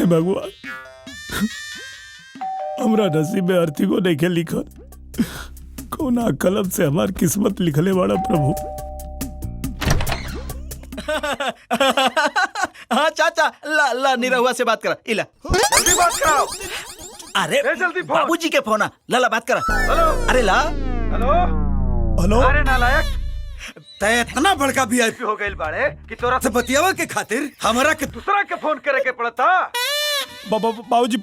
भगवान, हमरा नसीब में अर्थी को नहीं लिखल, कौना कलम से हमार किस्मत लिखले वाला प्रभु। हाँ चाचा, ला ला निरहुआ से बात करा। इला जल्दी बात कराओ। अरे जल्दी फोन। बाबूजी के फोन, ला ला बात करा। हेलो अरे ला। हेलो हेलो, अरे नालायक, तय इतना बड़का वीआईपी हो गइल बाड़े कि तोरा से बतियावे के खातिर हमरा के दूसरा के फोन करे के पड़ता। बाबूजी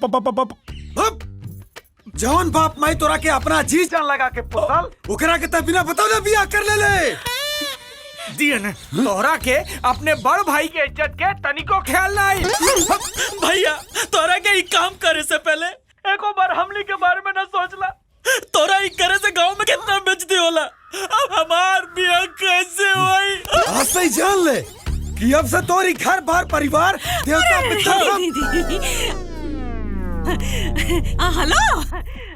जौन बाप माई तोरा के अपना जी जान लगा के पोसल, ओकरा के तब बिना बतावले बियाह कर ले दिए ने तोरा के अपने बड़ भाई के इज्जत के तनिको ख्याल नहीं। भैया तोरा के ई काम करे से पहले एको बार हमली के बारे में ना सोचला। तोरा ई करे से गांव में कितना बेइज्जती होला। अब हमार बियाह कैसे होई? आज से ही जान ले कि अब से तोरी घर बार परिवार देवता पितर सब। हेलो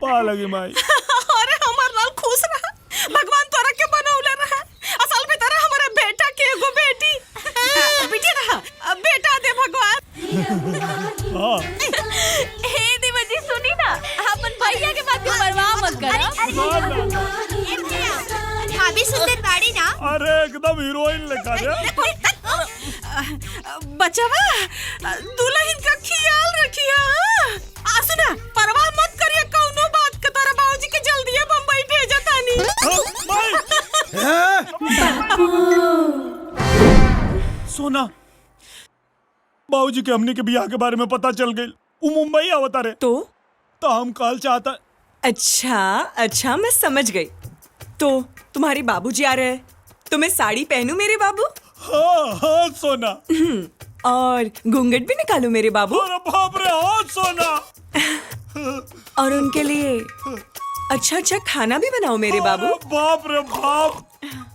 पा लगी माई। अरे हमार लाल खुश रहा, भगवान तोरा के बनौले रहा। असल में तारा हमारा बेटा के एगो बेटी बेटी रहा, बेटा दे भगवान। हाँ हे देवा जी सुनी ना, अपन भैया के बात की परवाह मत करो। भाभी सुंदर बाड़ी ना। अरे एकदम हीरोइन लगा रे। बचवा दुल्हन का ख्याल रखिया। सुना, परवाह मत करिए कौनो बात का, तारा बाबूजी के जल्दी बम्बई भेजा तानी। सोना, बाबूजी के हमने के बियाह के बारे में पता चल गई, वो मुंबई आवता रे। तो हम कल चाहता। अच्छा मैं समझ गई। तो तुम्हारे बाबूजी आ रहे हैं, तो मैं साड़ी पहनूं मेरे बाबू? हाँ सोना। और घूंघट भी निकालूं मेरे बाबू? अरे बाप रे, हाँ सोना। और उनके लिए अच्छा खाना भी बनाओ मेरे बाबू? बाप रे बाप,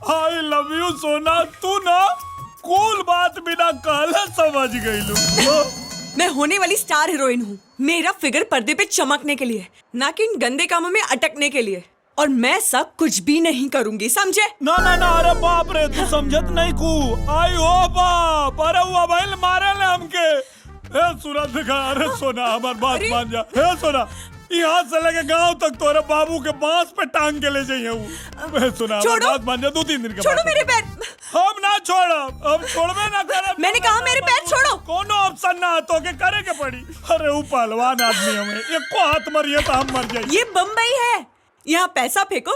आई लव यू सोना। तू ना कूल बात बिना कहले समझ गई। मैं होने वाली स्टार हीरोइन हूँ। मेरा फिगर पर्दे पे चमकने के लिए, ना कि इन गंदे कामों में अटकने के लिए। और मैं सब कुछ भी नहीं करूंगी, समझे? ना ना ना, अरे बाप रे, तू समझत नहीं कू। आई हो बाप, अरे वो भाई मारे ले हमके। हे सूरज दिखा, अरे सोना हमार बात मान जा। हे सोना, यहाँ से लेके गांव तक तोरे बाबू के बांस पे टांग के ले जाइए। सोना हमार बात मान जा, 2-3 दिन के छोड़ो मेरे पैर। हम ना छोड़ब, हम छोड़बे ना करे। मैंने कहा मेरे पैर छोड़ो। कोनो ऑप्शन ना तो के करे के पड़ी। अरे वो पहलवान आदमी हमें एको हाथ मरिए तो हम मर जाइए। ये बम्बई है, यहाँ पैसा फेंको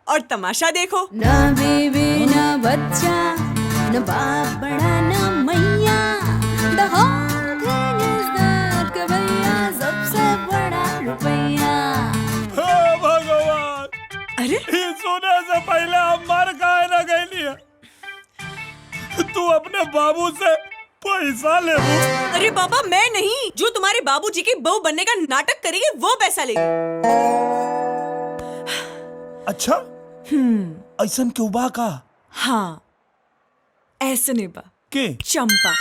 और तमाशा देखो। ना बेबी ना बच्चा, ना बाप बड़ा ना मैया, the whole thing is that कि भैया सबसे बड़ा रुपया। हे भगवान, अरे ये सोने से पहले हम मर काहे ना गईली है? तू अपने बाबू से पैसा ले। अरे बाबा, मैं नहीं, जो तुम्हारे बाबूजी की बहू बनने का नाटक करेगी वो पैसा लेगी। अच्छा, ऐसन क्यों बा का? हाँ, ऐसे नहीं बा के चंपा।